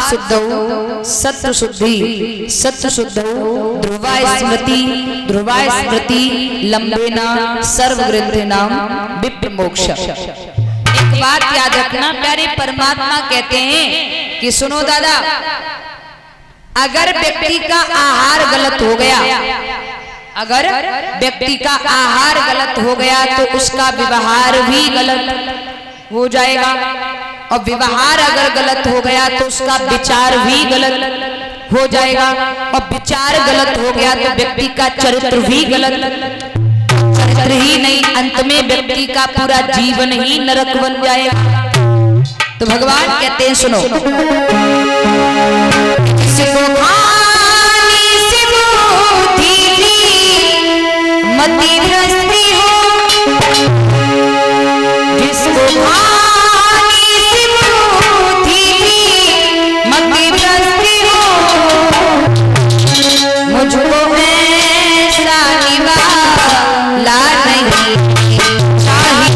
शुद्धौ सत्व शुद्धि सत्व शुद्धौ ध्रुवा स्मृति लंबेना सर्वग्रंथिनाम विप्रमोक्ष। एक बात याद रखना, प्यारे परमात्मा कहते हैं कि सुनो दादा, अगर व्यक्ति का आहार गलत हो गया, अगर व्यक्ति का आहार गलत हो गया तो उसका व्यवहार भी गलत हो जाएगा, और व्यवहार अगर गलत हो गया तो उसका विचार भी गलत हो जाएगा, और विचार गलत हो गया तो व्यक्ति का चरित्र भी गलत, चरित्र ही नहीं अंत में व्यक्ति का पूरा जीवन ही नरक बन जाएगा। तो भगवान कहते हैं सुनो, मति भ्रष्टि हो, जिसको खाने से बुद्धि भी मति भ्रष्टि हो, मुझको ऐसा निवाला नहीं चाहिए,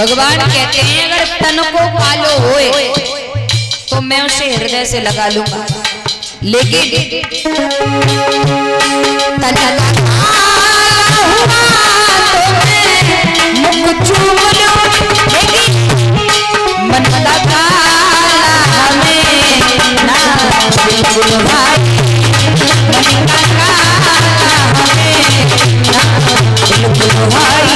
भगवान कहते हैं अगर तन को कालो होए तो मैं उसे हृदय से लगा लूंगा, लेकिन तन मुख चूम लो, लेकिन मन का काला हमें ना बिल्कुल भाई, मन का काला हमें ना बिल्कुल भाई।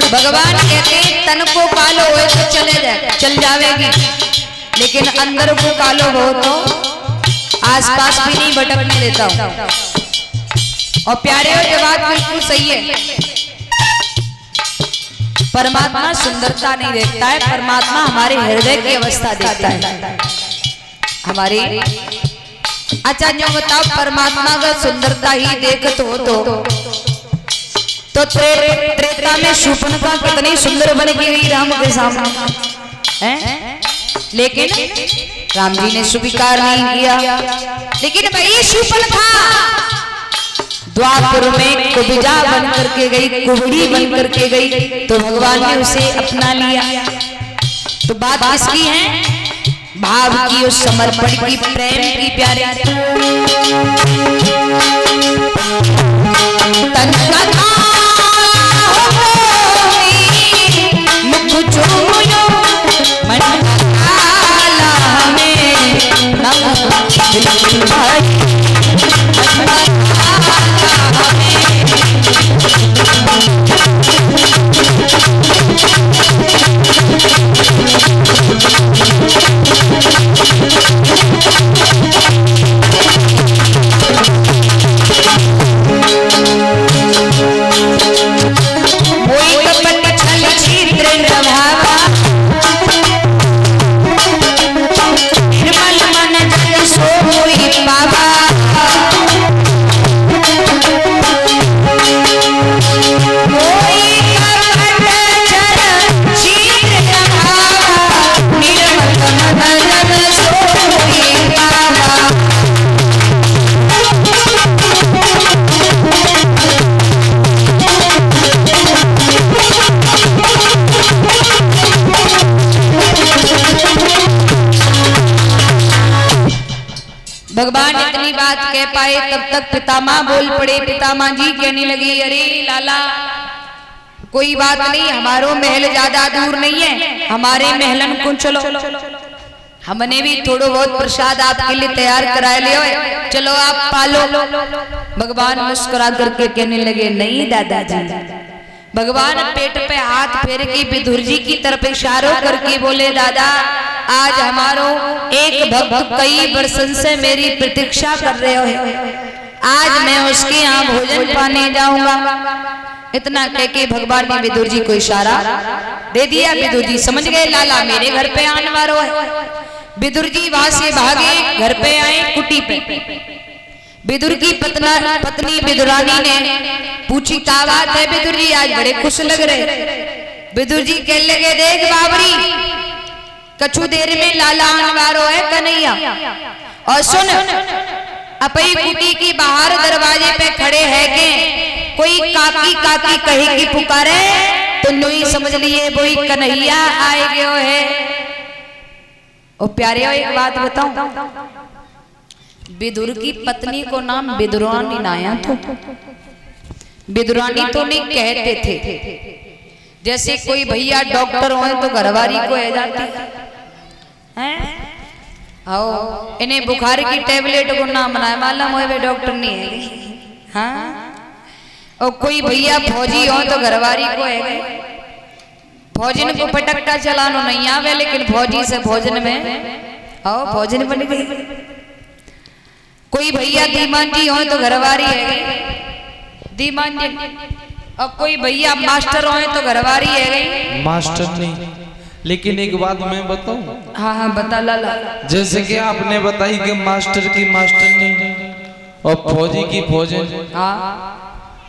भगवान कहते हैं तन को कालो हो तो चल जावेगी, लेकिन अंदर को कालो हो तो आसपास भी नहीं भटकने देता हूं। और प्यारे और ये बात बिल्कुल सही है, परमात्मा सुंदरता नहीं देखता है, परमात्मा हमारे हृदय की अवस्था देखता है हमारी। अच्छा जो बताओ, परमात्मा अगर सुंदरता ही देखत हो तो त्रेता में शूर्पणखा कितनी सुंदर बन के गई राम के सामने हैं, लेकिन राम जी ने स्वीकार नहीं किया। लेकिन भाई शूर्पणखा द्वापर में कुब्जा बन करके गई, कुबड़ी बन करके गई, तो भगवान ने उसे अपना लिया। तो बात किसकी है? भाव की, उस समर्पण की, प्रेम की। प्यारे भगवान इतनी बात कह पाए तब तक पितामह बोल पड़े। पितामह जी कहने लगे, अरे लाला कोई बात नहीं, हमारो महल ज्यादा दूर नहीं है, हमारे महलन को चलो, हमने भी थोड़ा बहुत प्रसाद आपके लिए तैयार करा लियो है, चलो आप पालो। भगवान मुस्कुरा करके कहने लगे, नहीं दादाजी, भगवान पेट पे हाथ फेर के विदुर जी की तरफ इशारों करके बोले, दादा आज हमारो एक भक्त कई वर्षों से मेरी प्रतीक्षा कर रहे हो, आज मैं उसके यहाँ भोजन पाने जाऊंगा। इतना कह के भगवान ने विदुर जी को इशारा दे दिया। विदुर जी समझ गए लाला मेरे घर पे आने वाला है। विदुर जी वहां से भागे, घर पे आए कुटी पे। विदुर की पत्नी विदुरानी ने पूछी क्या बात है विदुर जी, आज बड़े खुश लग रहे। विदुर जी कहने लगे, देख बाबरी कछु देर में लाला आनवारो है कन्हैया, और सुन अपई कुटी की बाहर दरवाजे पे खड़े है के कोई काकी काकी कहे की पुकारे तो नहीं समझ लिए वही कन्हैया आए गयो है। ओ प्यारे एक बात बताऊं, विदुर की पत्नी को नाम विदुरानी नाया तो विदुरानी तो नहीं कहते थे। जैसे कोई भैया डॉक्टर हो तो घरवारी को आ जाती है, आओ इन्हें बुखार की टेबलेट को नाम बनाए मालूम हो वे डॉक्टर नहीं है। हाँ और कोई भैया फौजी हो तो घरवारी को है। फौजन को पटक्का चलानो नहीं आवे, लेकिन फौजी से भोजन में आओ भोजन बन गई। कोई भैया धीमान जी हो तो घरवारी है धीमान जी, और कोई भैया मास्टर हो तो घरवारी है मास्टर नहीं। लेकिन एक बात मैं बताऊं, हाँ हाँ बता लाला। जैसे कि आपने बताई कि मास्टर की मास्टर नहीं और फौजी की फौजन, हाँ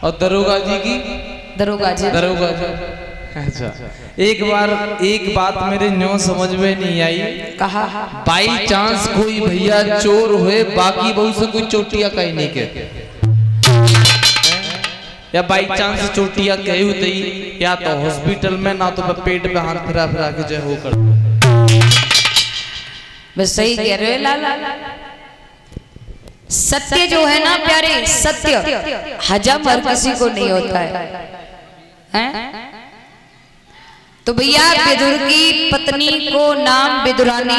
और दरोगा जी की दरोगा जी। अच्छा एक बात मेरे न्यों समझ में नहीं आई। कहा बाई चांस कोई भैया चोर हुए बाकी बहु से कोई चोटिया कहीं नहीं कहते, या बाई चांस चोटिया कही होती या तो हॉस्पिटल में ना तो पेट पे हाथ फिरा फिरा के जो हो कर। बस सही कह रहे हो लाला। सत्य जो है ना प्यारे, सत्य हजम हर किसी को नहीं होता है? तो भैया विदुर की पत्नी को नाम विदुरानी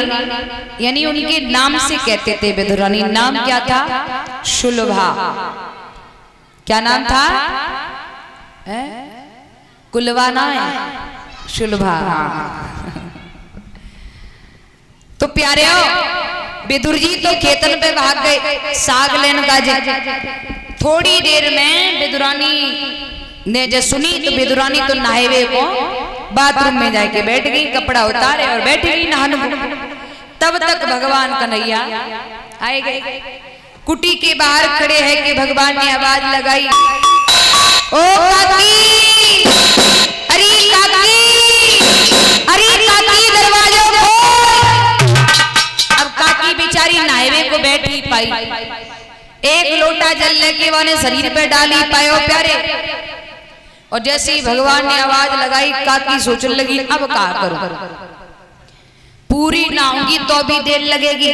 यानी उनके नाम से कहते थे विदुरानी। नाम क्या था? शुलभा। क्या नाम था? कुलवाना है शुलभा। तो प्यारे हो विदुर जी तो खेतन पे भाग गए साग लेन का। थोड़ी देर में विदुरानी ने जब सुनी तो विदुरानी तो नहाए को बाथरूम में जाके बैठ गई, कपड़ा उतारे और बैठ गई नहाने। तब तक भगवान कन्हैया आए गए। कुटी के बाहर खड़े हैं कि भगवान ने आवाज लगाई, ओ काकी, अरे काकी, अरे काकी दरवाजा खोल। अब काकी बेचारी नहाए को बैठ ही पाई, एक लोटा जल लेके वाने शरीर पे डाली पायो प्यारे। और जैसे ही भगवान ने आवाज लगाई काकी सोचने लगी अब क्या करूं, पूरी नहाऊंगी तो भी देर लगेगी,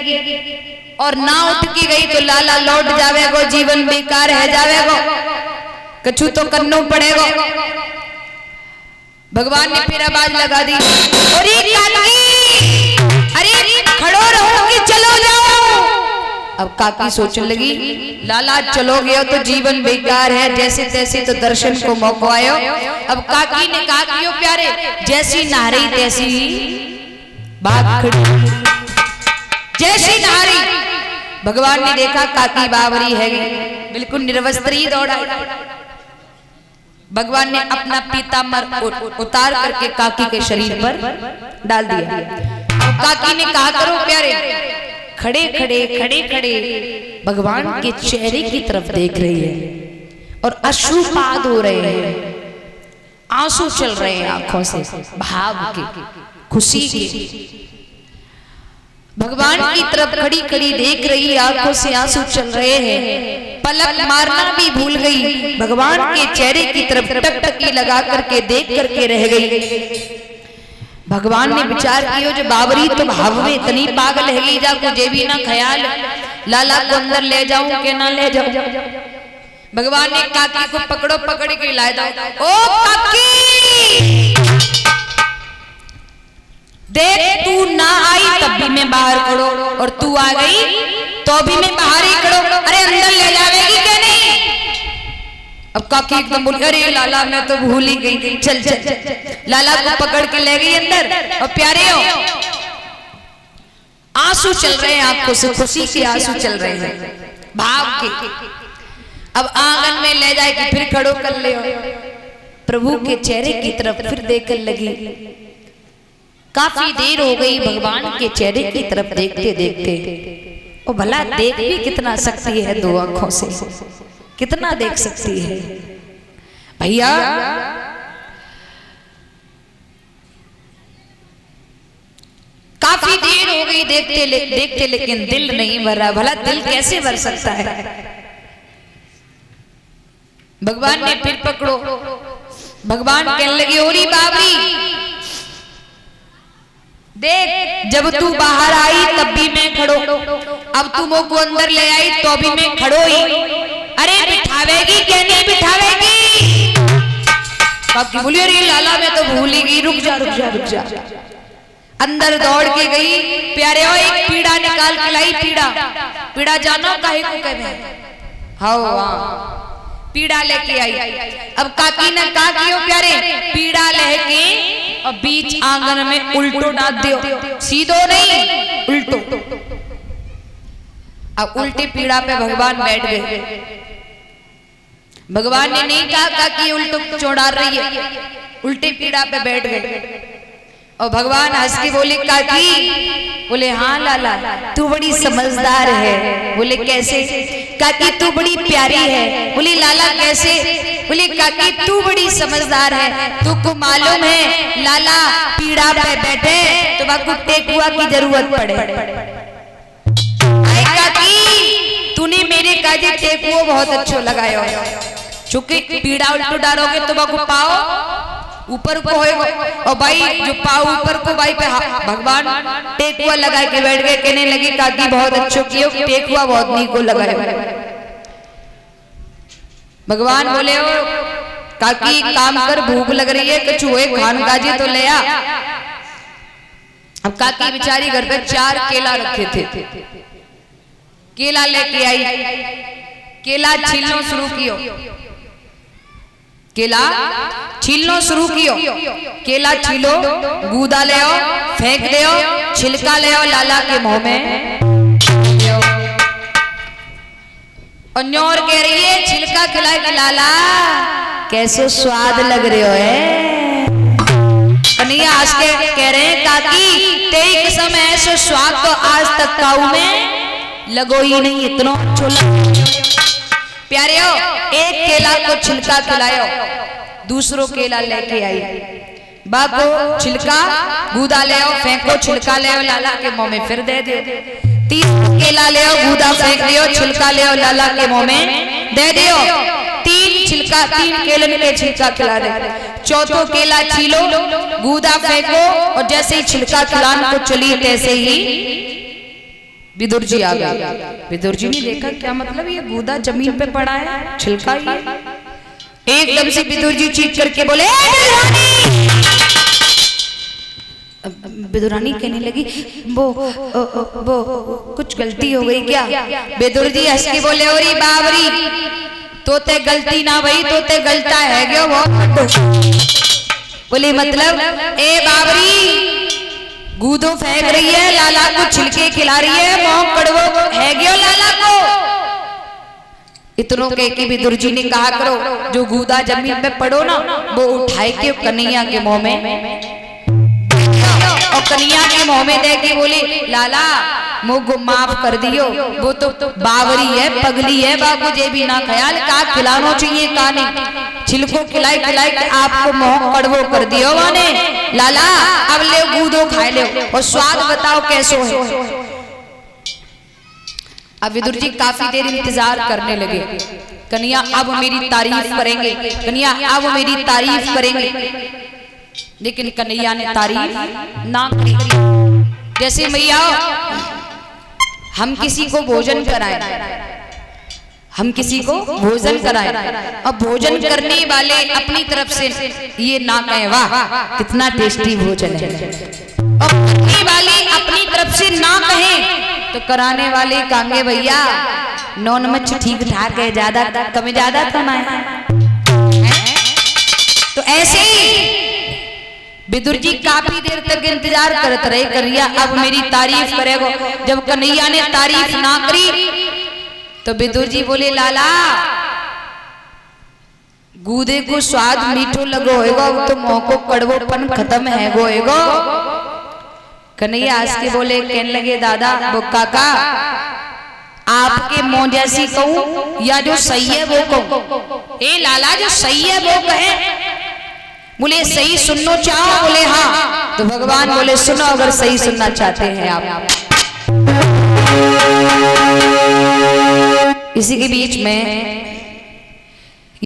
और ना उठ की गई तो लाला लौट जावेगो, जीवन बेकार है जावेगो, कछु तो करना पड़ेगा। भगवान ने फिर आवाज लगा दी, अरे काकी, अरे खड़ो रहो कि चलो जाओ। अब काकी सोचने लगी लाला चलोगे तो जीवन बेकार है, जैसे तैसे तो दर्शन को मौका आयो। अब काकी ने कहा कि प्यारे जैसी नहा रही तैसी भाग खड़ी, जैसी नहा रही। भगवान ने देखा काकी बावरी है बिल्कुल निर्वस्त्री दौड़ा। भगवान ने अपना पीताम्बर उतार करके काकी के शरीर पर डाल दिया। काकी ने कहा करो प्यारे, खड़े खड़े भगवान के चेहरे की तरफ देख रही है और अश्रुपात हो रहे हैं, आंसू चल रहे हैं आंखों से भाव के, खुशी के। भगवान की तरफ खड़ी खड़ी देख रही, आंखों से आंसू चल रहे हैं, पलक मारना भी भूल गई, भगवान के चेहरे की तरफ टकटकी लगा करके देख करके रह गई। भगवान ने विचार किया जो बावरी तो भाव में इतनी पागल है गई, जा मुझे भी ना ख्याल लाला को अंदर ले जाऊं के ना ले जाऊं। भगवान ने काकी को पकड़ो, पकड़ के ला दो। ओ काकी, देख तू ना आई तब भी मैं बाहर खड़ो, और तू आ गई तो भी मैं बाहर ही खड़ो। अरे अंदर ले जावेगी क्या नहीं? अब काकी एकदम बोली अरे लाला मैं तो भूल ही गई, चल चल। लाला को पकड़ के ले गई अंदर और प्यारे हो आंसू चल रहे हैं, आंखों से खुशी के आंसू चल रहे हैं भाव के। अब आंगन में ले जाएगी, फिर खड़ो कर ले प्रभु के चेहरे की तरफ फिर देखने लगी। काफी देर हो गई भगवान के चेहरे की तरफ देखते देखते। ओ भला देख भी कितना सकती है दो आंखों से, कितना देख सकती है भैया। काफी देर हो गई देखते देखते, लेकिन दिल नहीं भरा। भला दिल कैसे भर सकता है? भगवान ने फिर पकड़ो, भगवान कहने लगे ओरी बाबरी देख, जब तू बाहर आई तब भी मैं खड़ो, अब तू मुझ को अंदर ले आई तो भी मैं खड़ो ही। अरे बिठावेगी क्या नहीं बिठावेगी? काकी बोली अरे लाला मैं तो भूल ही गई, रुक जा रुक जा रुक जा। अंदर दौड़ के गई, प्यारे हो एक पीड़ा निकाल के लाई। पीड़ा पीड़ा जानो काहे को कहवे? हाँ पीड़ा लेके आई। अब काकी ने कहा कि प्यारे पीड़ा लेके और बीच आंगन में उल्टो डाल दियो, सीधो नहीं उल्टो। अब उल्टी पीड़ा पे भगवान बैठ गए। भगवान ने नहीं कहा काकी उल्टो क्यों डाल रही है, उल्टी पीड़ा पे बैठ गए। और भगवान हंस के बोले काकी, बोले हाँ लाला तू बड़ी समझदार है। बोले कैसे? काकी तू बड़ी प्यारी है। बोले लाला कैसे? बोले काकी तू बड़ी समझदार है। तुमको मालूम है लाला पीड़ा पे बैठे तो बाकू टेकुआ की जरूरत पड़े। अरे काकी तूने मेरे काजी टेकुआ बहुत अच्छा लगाया, चूंकि पीड़ा उल्टो डालोगे तो बाकू पाओ ऊपर को होएगा। और भाई जो पाव ऊपर को भाई पे भगवान टेकुआ लगा के बैठ गए। कहने लगी काकी बहुत अच्छो कियो, टेकुआ बहुत नी को लगाए। भगवान बोले ओ काकी काम कर, भूख लग रही है, कुछ हुए खान काजी तो ले आ। अब काकी बेचारी घर पे 4 केला रखे थे, केला लेके आई। केला छीलना शुरू कियो, केला छीलना शुरू कियो। केला छीलो, गूदा ले आओ, फेंक दे, छिलका ले आओ लाला के मुंह में। और न्योर कह रही है छिलका खिलाए कि लाला कैसे स्वाद लग रहे हो है। कन्हैया आज के कह रहे हैं काकी तेई किस्म ऐसे स्वाद तो आज तक काऊ में लगो ही नहीं, इतना अच्छा। प्यारे हो एक केला को छिलका खिलायो, दूसरो केला लेके आई। बाको छिलका गूदा ले आओ, फेंको छिलका ले आओ लाला के मुंह में फिर दे दो। 3 केला ले आओ, गूदा फेंक दियो, छिलका ले आओ लाला के मुंह में दे दियो। 3 केले के छिलका खिला दे। 4थो केला छीलो, गूदा फेंको और जैसे ही छिलका खिलाने को चली तैसे ही विदुर जी आ गए। विदुर जी ने देखा क्या मतलब ये गूदा जमीन पे पड़ा है, छिलका ही है। एकदम से विदुर जी चीख करके बोले विदुरानी कहने लगी वो कुछ गलती हो गई क्या? विदुर जी हंस के बोले ओरी बावरी तो ते गलती ना भई, तो ते गलता है गयो बहुत। बोले मतलब ए बावरी गूदो फेंक रही है, लाला को छिलके खिला रही है, मोह कड़वो है गयो लाला को। इतनों के कि विदुर जी ने कहा करो जो गूदा जमीन पे पड़ो ना वो उठाए के कन्हैया के मुंह में, और कन्हैया के मुंह में दे के बोली लाला मुझ को माफ कर दियो, वो तो बावरी है पगली है, बाबू जे भी ना ख्याल का खिलाना चाहिए का नहीं। छिलको खिलाई खिलाई के आपको मोह कड़वो कर दियो वाने लाला, अब ले गूदो खाए ले और स्वाद बताओ कैसो है। अब विदुर जी काफी देर इंतजार करने लगे। कन्हैया अब मेरी तारीफ करेंगे, कन्हैया अब मेरी तारीफ करेंगे, लेकिन कन्हैया ने तारीफ ना की। जैसे मैया हम किसी को भोजन कराएं, हम किसी को भोजन कराएं, अब भोजन करने वाले अपनी तरफ से ये ना कहें वाह कितना टेस्टी भोजन है, और करने वाले अपनी तरफ से ना कहें तो कराने वाले कहेंगे भैया नॉन मच ठीक ठाक है, ज्यादा कम ज्यादा तो ना है। ऐसे ही विदुर जी काफी देर तक इंतजार करते रहे, कन्हैया अब मेरी तारीफ करेगो। जब कन्हैया ने तारीफ ना करी तो विदुर जी बोले, लाला गूदे को स्वाद मीठो लगो होएगा, तो मुंह को कड़वोपन खत्म है गो होएगा। कन्हैया हंस के बोले, कहने लगे, दादा वो काका आपके मुंह जैसी कहूं या जो सही है वो कहूं? ए लाला जो सही है वो कहे। बोले सही सुनना चाहो? बोले हाँ। तो भगवान बोले, सुनो अगर सही सुनना चाहते हैं आप। इसी के बीच में